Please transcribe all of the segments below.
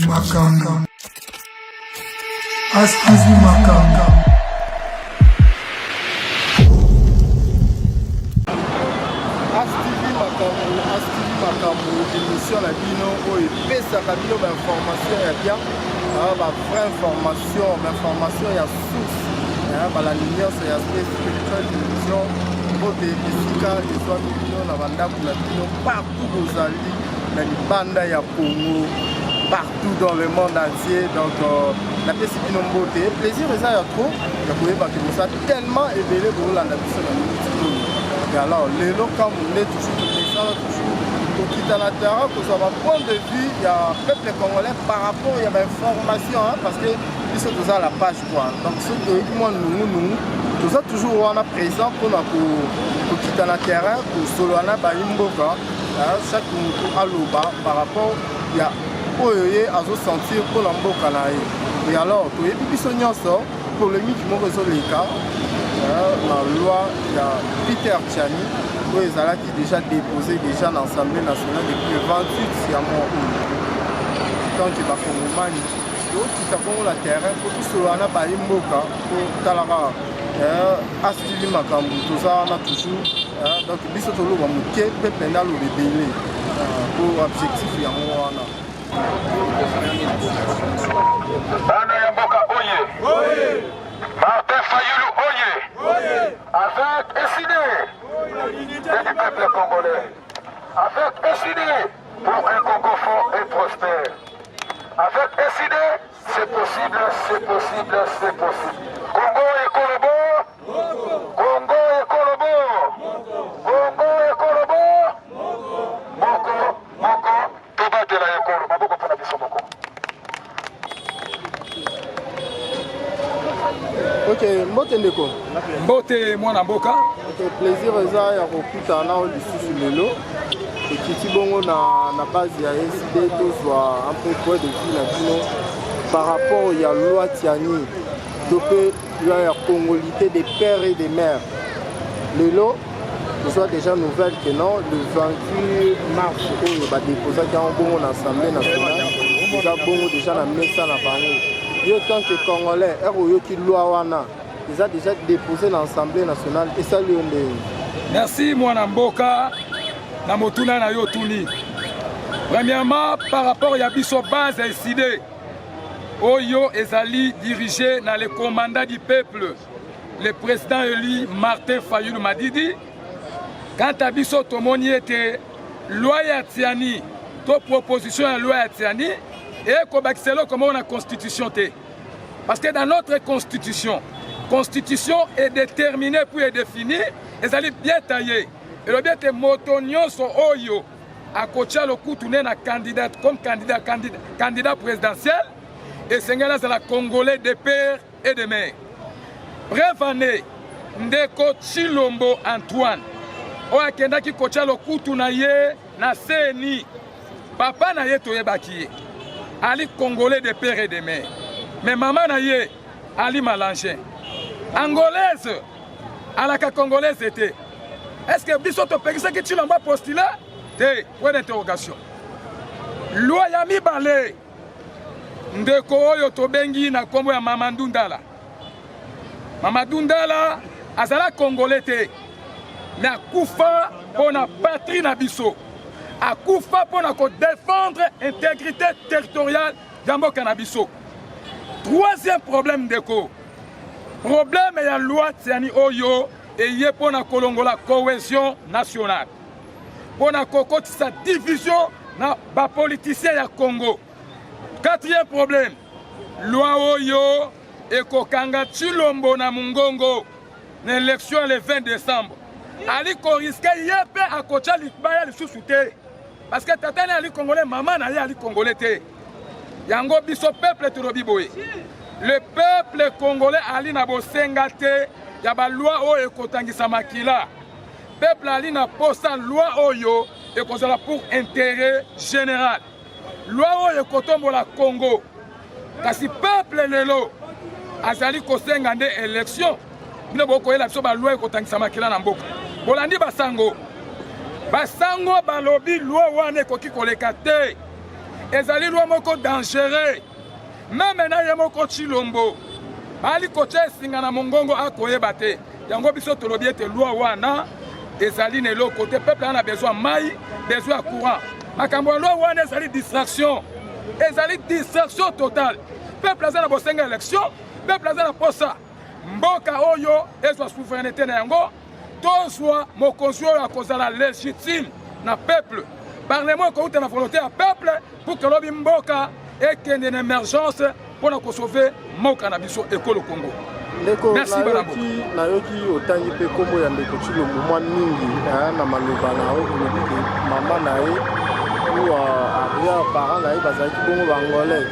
Makanga. Astivi Makanga. Astivi Makambo, émission la bino, où il pèse à bino d'information, il y a bien, vraie information, l'information, il y a source, la lumière, c'est l'aspect spirituel de l'émission, pour des efficaces, des soins de bino, la banda pour la bino, partout aux alliés, dans les bandes, il y a Congo, partout dans le monde entier, donc la pièce est une beauté, plaisir, et ça, il y a trop, il y a ça tellement éveillé pour la nation. Et alors, les lots, comme on est toujours, pour quitter la terre, pour avoir un point de vue, il y a un peuple congolais par rapport à l'information, parce que ils sont tous à la page, quoi. Donc, ceux qui nous, tout ça toujours on a présent pour quitter la terre, pour solo on a Baimboka, chaque mot à l'oba par rapport, il y a à se sentir pour l'emboka. Et alors, tout est pour le mythe qui m'a résolu les cas. La loi, il y a Peter Tchani, où ils ont déjà déposé déjà dans l'Assemblée nationale depuis le 28 mois. Tant que va comme Mani, qui a la terrain pour tout cela, on a pas Mboka, pour Talara, Astivi Makambo, tout ça, on a toujours. Donc, il faut que nous ayons le délai pour l'objectif de Yamouana. Martin Fayoulou Oye, avec SID du peuple congolais, avec SID pour un Congo fort et prospère. Avec SID, c'est possible, c'est possible, c'est possible. Congo et Kolobo, Congo et Kolobo, Congo et Kolobo, Moko, Toba de la Ekolo, Maboko pour la mission Moko. Ok, mbote ndeko. Mbote mwana mboka. Ok, plaisir eza ya kokuta na lisusu lelo. Ekiti bongo na base ya SID tozwa un peu point de vue na bino par rapport ya loi Tiani. Dopé loi ya congolité des pères et des mères. Lelo, nous avons déjà nouvelle que non, le 28 mars, on va déposer un bongo dans l'Assemblée nationale. Nous avons déjà la messa na bango. En tant que Congolais, ils ont déjà déposé l'Assemblée nationale et ça lui est. Merci Mwana Mboka na motuna na yo tuni. Premièrement, par rapport à biso base SID, Oyo ezali dirigé dans le commandant du peuple, le président élu Martin Fayoulou Madidi. Quant à biso tomoni était loi ya Tiani, to proposition à loi ya Tiani. Et comme on a la constitution. Parce que dans notre constitution est déterminée pour être définie, et ça est bien taillé. Et le bien est motonio so oyo à coacher le coup tourner na candidat comme candidat présidentiel et c'est la Congolais des pères et des mères. Bref année, Ndeko Chilombo Antoine, oya kenda ki coacher le coup tourner na CNI, papa na ye toye bakiye. Ali Congolais des pères et des mères. Mais maman naye Ali Malangé. Angolaise, à la Congolaise était. Est-ce que Bissoto Pegisa qui tu l'as postulé? Point d'interrogation. Loi Yami Balé. Ndeko oyo tobengi na kombo ya Mamadou Ndala. Mamadou Ndala, azala Congolais te. Mais a koufa pour na patrie na biso. A koufa pour défendre l'intégrité territoriale d'Ambo Cannabiso. Troisième problème d'éco. Problème est la loi Tiani Oyo et y est pour la cohésion nationale. Pour la sa division dans les politiciens du Congo. Quatrième problème. Loi Oyo et Kokanga Chilombo na Mungongo. L'élection le 20 décembre. Ali Koriske yépe à côté de l'Ikbaya le sous-souté. Parce que tata na ali congolais, maman na ali congolais te. Yango biso peuple turobi boye. Le peuple congolais ali na bosenga te, ya ba loi oyo ekotangisa makila. Peuple ali na posa loi oyo ekozala pour intérêt général. Loi oyo ekotombola Congo. Kasi peuple lelo azali kosenga nde élection. Bino bokoyela biso ba loi ekotangisa makila na mboka. Bolandi basango. Basango balobi loi wane koki koleka te. ezali loi moko dangereux. Même maintenant ye moko Chilombo bali koche singa na mongongo akoyeba te. Yango biso tolobi ete loi wana ezali ne lo côté peuple a besoin mai, besoin de courant. Makambo loi wana ezali distraction. Ezali distraction totale. Peuple a bosenga élection, peuple a posa. Mboka oyo ezwa souveraineté na yango, tozwa mokonzi oyo akozala légitime na peuple. Parlement ko na volonté ya peuple pour que lobi mboka ekende na émergence pour na sauver mboka na biso ekolo Congo. Merci Balambo. Nayoki otangi pe kombo ya ndeko Chilombo mwa mingi na maloba na okolobiki mama na ye ou arrière parent na ye bazalaki bongo bangolais.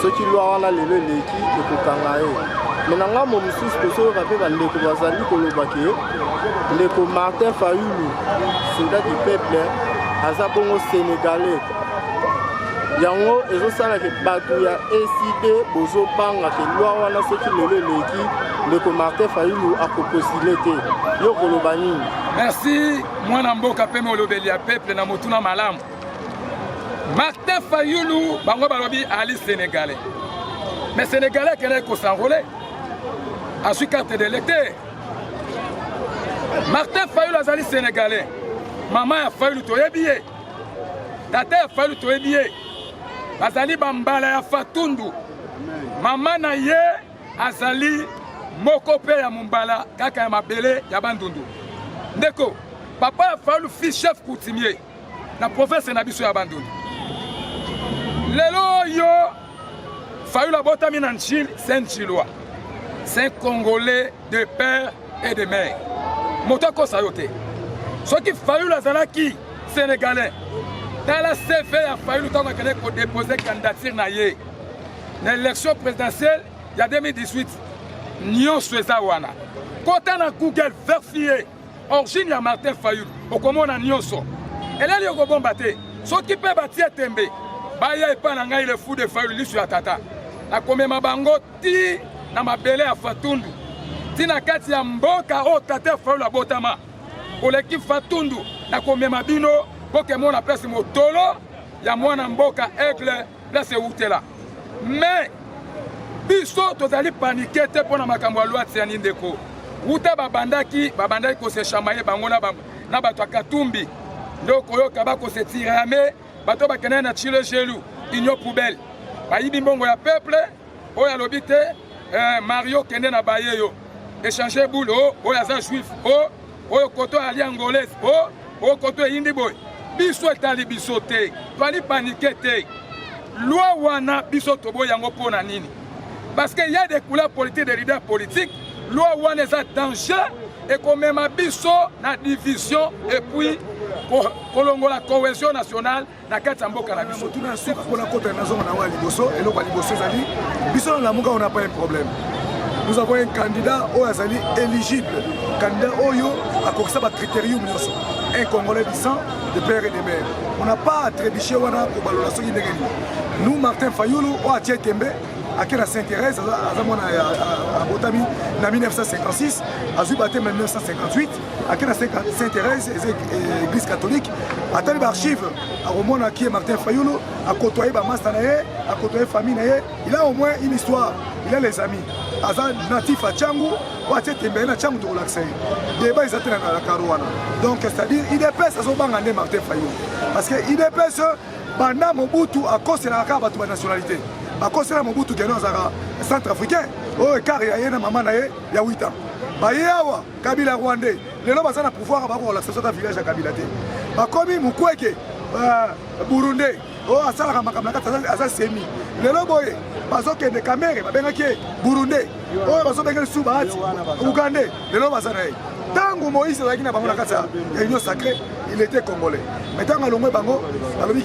Soki lwa wana lelo eleki ekokanga ye. Mais nanga mo mosusu tosoyoka mpe bandeko bazali koloba ke ndeko Martin Fayulu soldat du peuple aza bongo sénégalais. Yango ezosala ke bato ya ECD bozobanga ke lwa wana soki lelo eleki ndeko Martin Fayulu akopostule te. Yo koloba nini? Merci mwana mboka peme olobeli ya peuple na motuna malamu. Martin Fayulu bango balobi ali sénégalais. Mais sénégalais kene ko s'enrôler. A su carte d'électeur. Martin Fayulu azali sénégalais. Maman ya Fayulu toyebiye. Tata ya Fayulu toyebiye. Azali bambala ya Fatundu. Maman na ye azali moko pe ya mumbala kaka ya mabele ya bandundu. Ndeko, papa ya Fayulu fils chef coutumier na province na biso ya bandundu. Lelo yo Fayulu abotami na Nchil, c'est Nchilois. C'est un Congolais de père et de mère. Motoko sayote. Ce qui Fayulu azalaki sénégalais. Dans la CV ya Fayulu tant qu'on déposer candidature na ye. Dans l'élection présidentielle, il y a 2018. Nyon Sweza wana. Quand on a Google vérifié origine ya Martin Fayulu, au comment on a Nyonso. Et là il y a bon batté. Ce qui peut bâtir tembe. Baya epa na ngai le fou de Fayulu lisu ya tata. Na komema bango ti na mabele ya Fatundu. Ti na kati ya mboka o tata Fayulu abotama. Koleki Fatundu na komema bino poke mona place motolo ya mwana mboka Aigle place Utela. Mais biso tozali paniqué te pona makambo ya loi tiani ndeko. Uta babandaki ko se chamaye bango na bato Katumbi. Ndoko yo kabako se tirame bato bakene na chile gelu inyo poubelle. Bayibi mbongo ya peuple oya lobite Mario kende na bayeyo. Échanger boule o ya za juif o koto ali angolaise o koto indi boy. Biso etali biso te. Twali paniqué te. Loi wana biso tobo yango pona nini? Parce qu'il y a des couleurs politiques, des leaders politiques. Loi wana est danger et qu'on met ma biso na division et puis kolongo la cohésion nationale na katamboka na biso. Tout na suka pour la côte na zone na wa liboso et lokwa liboso zali. Biso na muka on n'a pas un problème. Nous avons un candidat au Azali éligible. Candidat Oyo a corsé par critérium. Un Congolais du sang, de père et de mère. On n'a pas à trébucher nous, Martin Fayulu, au Atia Tembe, à qui Sainte-Thérèse, à Botami, en 1956, à Zubaté en 1958, à qui Sainte-Thérèse, l'église catholique, à Talib Archive, à Romona qui est Martin Fayulu, à côtoyer Bamastanaye, à côtoyer famille, il a au moins une histoire, il a les amis. Aza natif à Tchangou, ou à Tchangou na Tchangou de relaxer. Débat ils attendent à la Carouana. Donc c'est-à-dire il dépasse à son bangandé Martin Fayulu. Parce que il dépasse pendant Mobutu à cause de la carte de nationalité. À cause de la Mobutu qui est dans le centre-africain. Oh car il y a un maman naé, il y a 8 ans. Bayawa, Kabila Rwandais. Les gens ont pouvoir avoir relaxation dans le village à Kabila. Bah comme Mukwege, Burundi. Oh asala makamaka asa semi. Les gens boye. Parce que des caméras, Burundi, Ougandais, les gens Tango Moïse l'union sacrée, il était congolais. Mais tant que l'on bango, il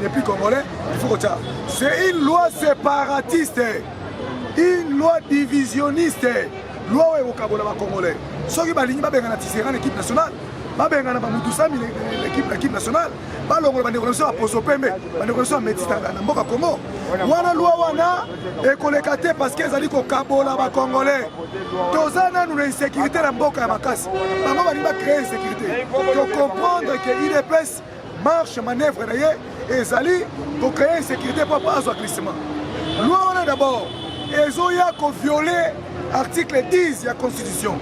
n'est plus congolais, il faut que c'est une loi séparatiste, une loi divisionniste, loi au Kabola congolais. Ceux qui baligent l'équipe nationale, l'équipe nationale, pas le reconnaissance à Posopembe, la reconnaissance à Métis à Mboka Congo. Wana loi wana et collecté parce qu'ils ont dit qu'au Kabola va congolais. Tozana nous l'insécurité dans Mboka Makasi. Maman va créer insécurité. Il faut comprendre que l'IDPS marche, manœuvre et ezali créer insécurité pour pas avoir glissement. Loi on a d'abord ezoya ko violer article 10 de la constitution.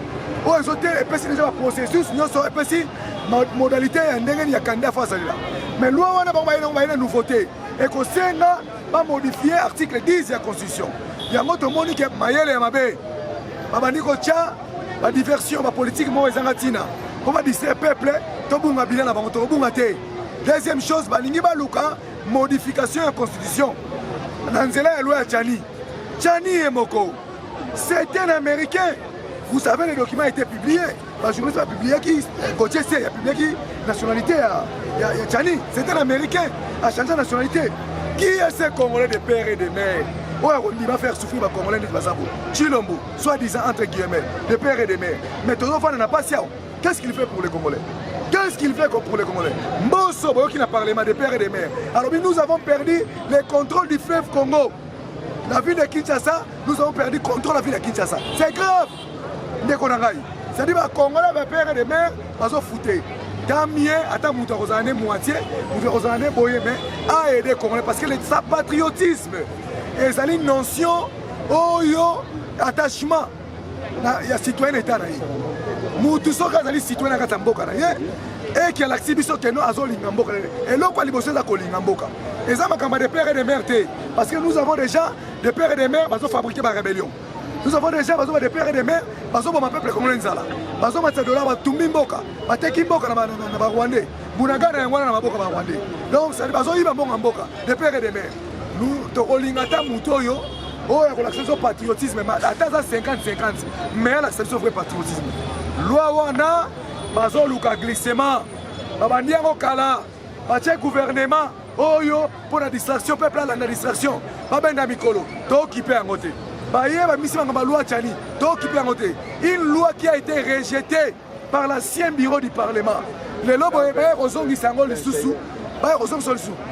O ezote epesi déjà le processus nyonso epesi modalité ya ndenge ya candidat face à là. Mais loi on a ba une nouveauté et ko senga ba modifier article 10 de la constitution. Yango to moni ke mayele ya mabe. Babandi ko tia ba diversion ba politique mo ezanga tina. Ko ba distraire peuple to bunga bilan na bango to bunga te. Deuxième chose, balingi baluka modification de la constitution. Nanzela ya loi ya Tchani. Tchani Emoko, c'est un Américain. Vous savez, le document a été publié. Le journaliste a publié qui, Gauthier C, a publié qui, nationalité à Tchani. C'est un Américain, a changé de nationalité. Qui est ce Congolais de père et de mère? Il va faire souffrir les Congolais de Bazabo. Chilombo, soi-disant entre guillemets, de père et de mère. Mais Todo Fan n'a pas ça. Qu'est-ce qu'il fait pour les Congolais? Qu'est-ce qu'il fait pour les Congolais? Mbosso, qui n'a pas parlé de père et de mère. Alors nous avons perdu le contrôle du fleuve Congo. La ville de Kinshasa, nous avons perdu le contrôle de la ville de Kinshasa. C'est grave. C'est-à-dire que les Congolais, les pères et les mères, ils sont foutés. Tant mieux, attends, nous avons moitié, nous avons boyé, mais à aider les Congolais parce que c'est un patriotisme. Et c'est une notion, attachement. Il y a citoyen d'État. Nous tous sommes citoyens d'État. Et qui a l'activité que nous avons l'Ingamboka. Et là, quoi, les bosses à l'Ingamboka. Et ça, ma des pères et des mères. Parce que nous avons déjà des pères et des mères qui ont fabriqué la rébellion. Nous avons déjà des pères et des mères qui ont fait peuple congolais. Ils ont fait de la Tumbimboka, Batekimboka na Rwandais, Bunaga na Rwandais. Donc, ça veut dire des pères et des mères. Nous, Tolingata Mutoyo, oh, il y a l'accès au patriotisme, mais à 50-50, mais l'accès au vrai patriotisme. Loi wana, bazo luka glissement, babandiango kala, bache gouvernement, oh yo, pour la distraction, peuple la distraction, babenda mikolo, to occupé en côté. Baye, bamisima ngamba loi Tchani, to occupé en côté. Une loi qui a été rejetée par l'ancien bureau du Parlement. Les lobes, ils sont les sous-sous.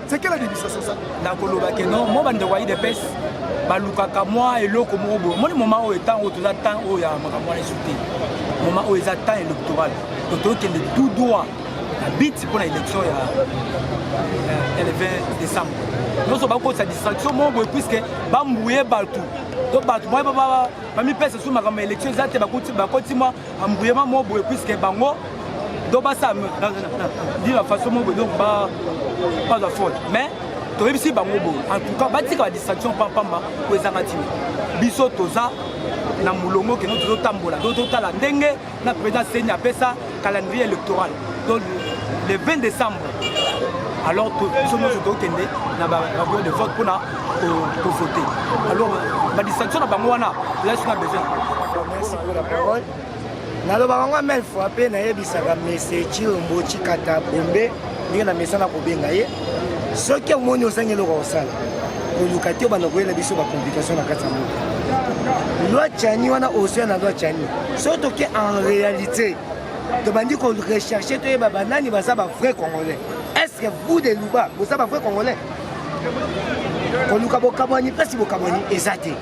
C'est quelle administration ça? Non, moi je suis des pêches. Moi et l'autre, moi le moment où il y a temps où il y a un moment où il y a temps électoral. Donc il y a tout droit. La bite pour l'élection le 20 décembre. Nous sommes pas cette distraction, puisque bambouiller partout. Donc moi je suis sur ma élection, je continue à embrouiller moi puisque bango. Donc ça dit la façon donc pas de faute mais tu réussis en tout cas bâti la distraction papa pour les amateurs biso toza na mulongo que nous tambola donc la ndenge na président Senya pesa calendrier électoral donc le 20 décembre alors nous sommes kende na ba bureau de vote pour voter alors la distraction na bango wana là je suis besoin. Merci pour la parole. Nalobanga mel fois pe na yebisaka mesechi ombochi kata bombe ndenge na mesana kobenga ye soki omoni osangeli okosala oluka te obanda koyela biso bacomplication na kati ya moto loi Tchani wana osio na loi Tchani soki toke en réalité tobandi korecherche toyeba banani baza bavrai congolais. Est-ce que vous de Luba boza bavrai congolais koluka bokabwani mpasi bokabwani eza te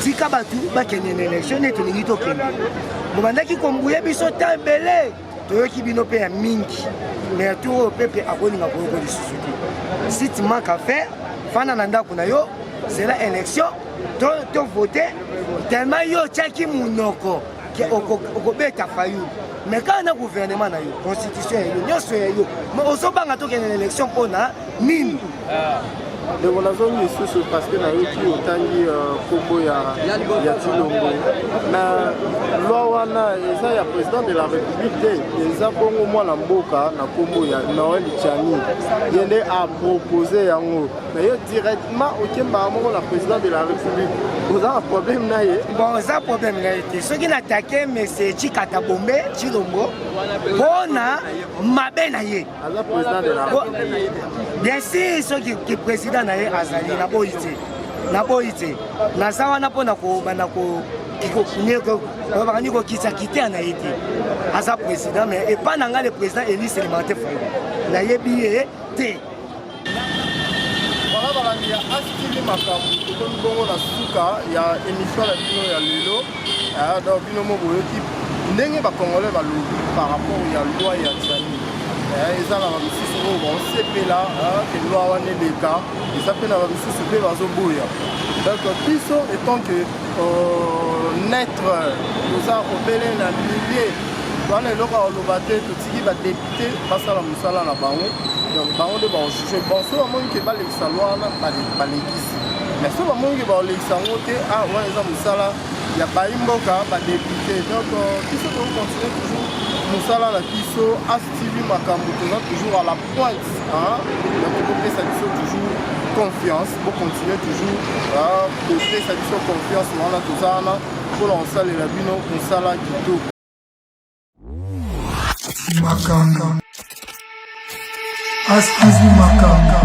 tika batu bakende na élection nde tolingi tokende bobandaki kombouye biso ta ebele toyoki bino mpe ya mingi mais tour oyo pepe akolinga koyoko lisusu te si tu manque à faire fanda na ndako na yo zela élection to vote tellement yo otiaki monoko ke okobeta fayu mais kaka na gouvernement na yo constitution ya yo nyonso ya yo mais ozobanga tokende na élection mpona nini ndeko nazongi lisusu parce que nayoki otangi kombo ya Tilongo na loi wana eza ya président de la république te eza bongo mwana mboka na kombo ya Noël Tchani ye nde apropose yango mais yo directement okembaka moko na président de la république oza na problème na ye bon eza problème na ye te soki natake mese Chikata Bombe Chilombo mpona mabe na ye aza président de la république bien sûr soki ki président na ye azali na boyi te naza wana mpona kobanda bakani kokisa kite na ye te aza président mais epa na nga le président Élise Alimentaire Faye nayebi ye te voilà balandi ya astili makambo tokomi bongo na suka ya émission na bino ya lelo donc bino mo boyoki ndenge bakongolais balobi par rapport ya loi ya Tchani eza na bamisusu oyo baosepela ke lwa wana eleka eza mpe na bamisusu mpe bazoboya donc biso etant que naître toza obele na milieu wana eloko aloba te totiki badepute basala mosala na bango donc bango nde baojuge bon so bamoni ke balekisa lwa wana balekisi mais so bamoni ke baolekisa yango te wana eza mosala ya bayimboka badepute donc biso tokocontinue toujours mosala na biso ASTV makambo toza toujours à la pointe donc topesa biso toujours confiance bocontinue toujours kopesa biso confiance wana toza wana mpona kosalela bino mosala kitoko Makanga. ASTV Makanga.